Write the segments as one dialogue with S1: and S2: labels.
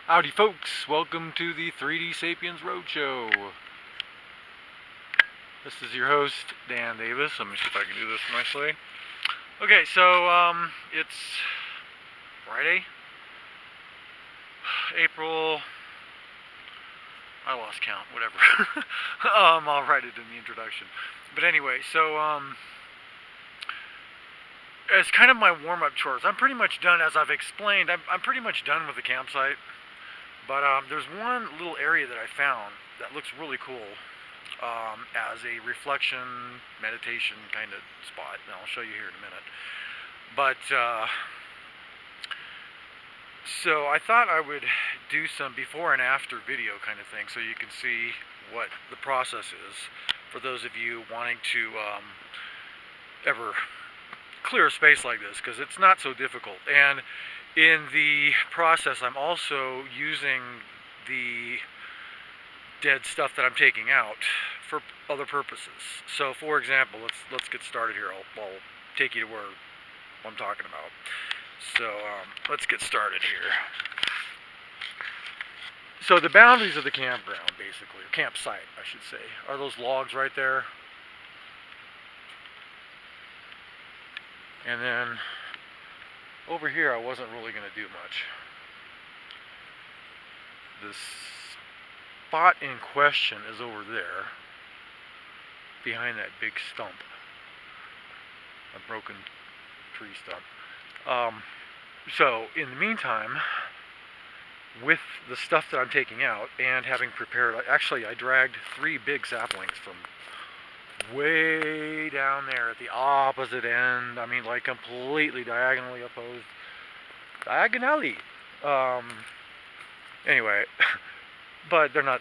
S1: Howdy folks, welcome to the 3D Sapiens Road Show. This is your host, Dan Davis. Let me see if I can do this nicely. Okay, so it's Friday, April, I lost count, whatever. I'll write it in the introduction. But anyway, so as kind of my warm-up chores, I'm pretty much done, as I've explained, I'm pretty much done with the campsite. But there's one little area that I found that looks really cool as a reflection meditation kind of spot. And I'll show you here in a minute. But so I thought I would do some before and after video kind of thing so you can see what the process is for those of you wanting to ever clear a space like this, because it's not so difficult. And in the process, I'm also using the dead stuff that I'm taking out for other purposes. So, for example, let's get started here. I'll take you to where I'm talking about. So, let's get started here. So, the boundaries of the campground, basically, or campsite, I should say, are those logs right there. And then over here, I wasn't really going to do much. The spot in question is over there, behind that big stump, a broken tree stump. So, in the meantime, with the stuff that I'm taking out and having prepared, actually, I dragged 3 big saplings from way down there at the opposite end. I mean, like completely diagonally opposed. Diagonally. Anyway, but they're not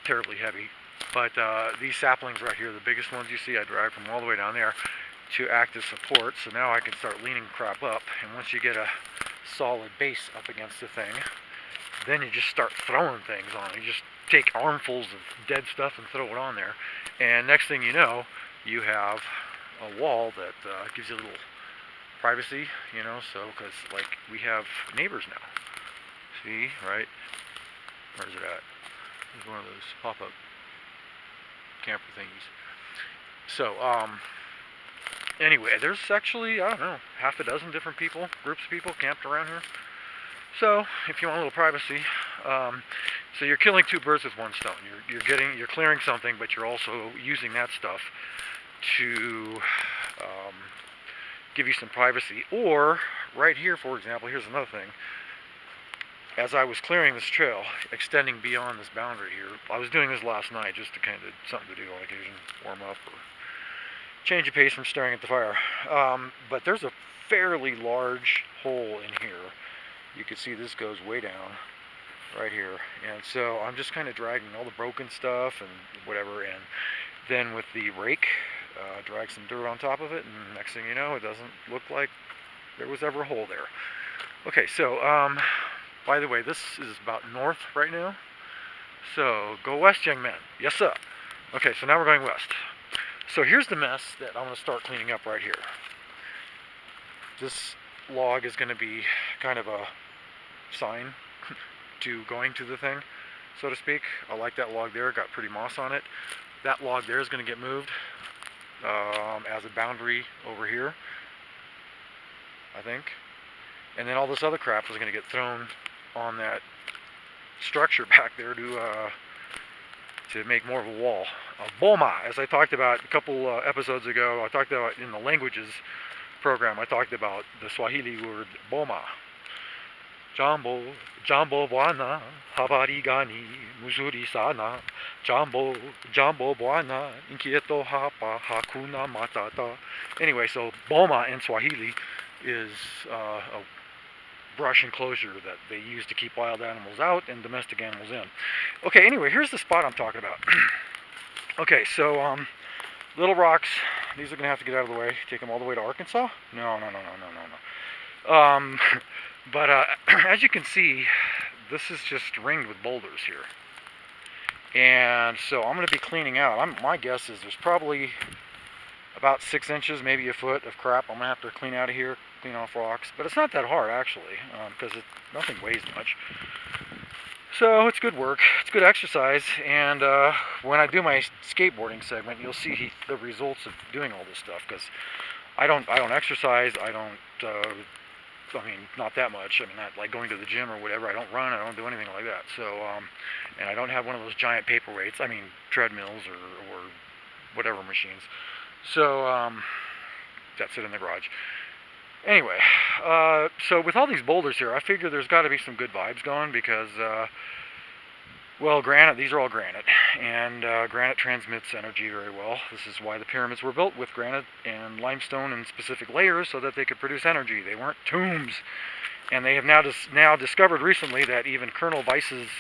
S1: terribly heavy. But these saplings right here, the biggest ones you see, I dragged from all the way down there to act as support. So now I can start leaning crap up. And once you get a solid base up against the thing, then you just start throwing things on it. You just take armfuls of dead stuff and throw it on there. And next thing you know, you have a wall that gives you a little privacy, you know, so, because, like, we have neighbors now. See, right? Where's it at? There's one of those pop-up camper thingies. So, anyway, there's actually, I don't know, half a dozen different people, groups of people camped around here. So, if you want a little privacy, so you're killing 2 birds with 1 stone. You're clearing something, but you're also using that stuff to give you some privacy. Or right here, for example, here's another thing. As I was clearing this trail, extending beyond this boundary here, I was doing this last night just to kind of something to do on occasion, warm up or change of pace from staring at the fire. But there's a fairly large hole in here. You can see this goes way down right here, and so I'm just kind of dragging all the broken stuff and whatever, and then with the rake drag some dirt on top of it, and next thing you know, it doesn't look like there was ever a hole there. Okay, so by the way, this is about north right now, so go west, young man. Yes sir. Okay, so now we're going west. So here's the mess that I'm going to start cleaning up right here. This log is going to be kind of a sign to going to the thing, so to speak. I like that log there, got pretty moss on it. That log there is going to get moved as a boundary over here, I think. And then all this other crap is going to get thrown on that structure back there to make more of a wall. Boma, as I talked about a couple episodes ago, I talked about in the languages program, I talked about the Swahili word boma. Jambo, Jambo Bwana, Habari Gani, Muzuri Sana, Jambo, Jambo Bwana, Inquieto Hapa, Hakuna Matata. Anyway, so boma in Swahili is a brush enclosure that they use to keep wild animals out and domestic animals in. Okay, anyway, here's the spot I'm talking about. Okay, so little rocks, these are going to have to get out of the way. Take them all the way to Arkansas? No. But as you can see, this is just ringed with boulders here. And so I'm going to be cleaning out. My guess is there's probably about 6 inches, maybe a foot of crap I'm going to have to clean out of here, clean off rocks. But it's not that hard, actually, because nothing weighs much. So it's good work, it's good exercise, and when I do my skateboarding segment, you'll see the results of doing all this stuff. Because I don't exercise. I don't. I mean, not that much. I mean, not like going to the gym or whatever. I don't run. I don't do anything like that. So, and I don't have one of those giant paperweights. I mean, treadmills or whatever machines. So that sit in the garage. Anyway, so with all these boulders here, I figure there's got to be some good vibes going because, well, granite, these are all granite, and granite transmits energy very well. This is why the pyramids were built with granite and limestone in specific layers so that they could produce energy. They weren't tombs. And they have now discovered recently that even Colonel Weiss's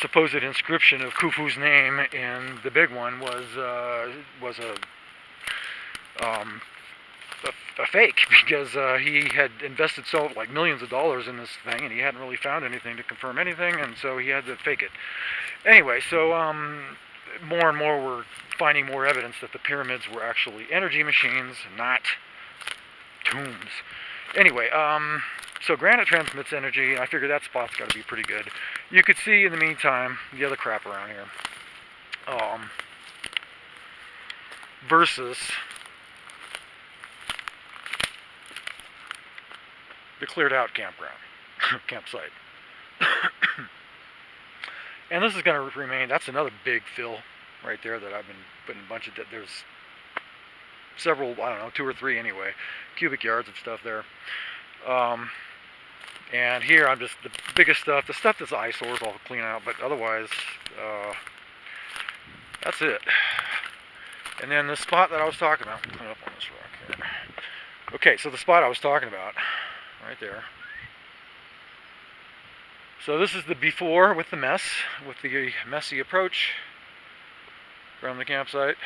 S1: supposed inscription of Khufu's name in the big one was a fake, because he had invested like millions of dollars in this thing, and he hadn't really found anything to confirm anything, and so he had to fake it. Anyway, so more and more we're finding more evidence that the pyramids were actually energy machines, not tombs. Anyway, so granite transmits energy, and I figure that spot's got to be pretty good. You could see in the meantime the other crap around here. Versus the cleared out campsite. And this is going to remain, that's another big fill right there that I've been putting a bunch of, there's several, I don't know, 2 or 3 anyway, cubic yards of stuff there. And here I'm just, the biggest stuff, the stuff that's eyesores I'll clean out, but otherwise, that's it. And then the spot that I was talking about, clean up on this rock here. Okay, so the spot I was talking about, right there. So this is the before with the mess, with the messy approach from the campsite.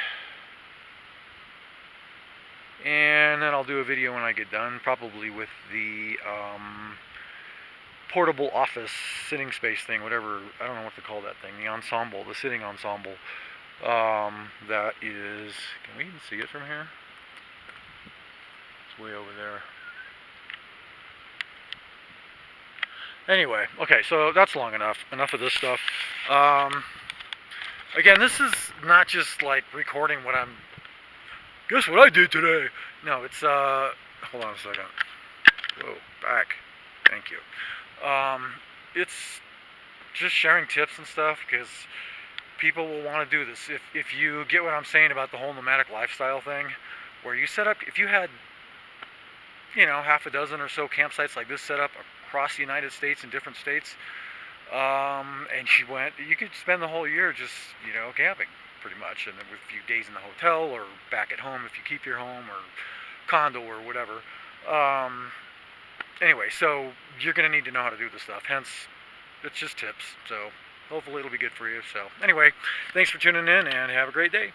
S1: And then I'll do a video when I get done, probably with the portable office sitting space thing, whatever, I don't know what to call that thing, the ensemble, the sitting ensemble. That is, can we even see it from here? It's way over there. Anyway, okay, so that's long enough. Enough of this stuff. Again, this is not just like recording what I'm... Guess what I did today? No, it's, hold on a second. Whoa, back. Thank you. It's just sharing tips and stuff, because people will want to do this. If you get what I'm saying about the whole nomadic lifestyle thing, where you set up, if you had, you know, half a dozen or so campsites like this set up across the United States in different states, and you could spend the whole year just, you know, camping, pretty much, and then with a few days in the hotel or back at home if you keep your home or condo or whatever. Anyway, so you're going to need to know how to do this stuff, hence it's just tips, so hopefully it'll be good for you. So anyway, thanks for tuning in and have a great day.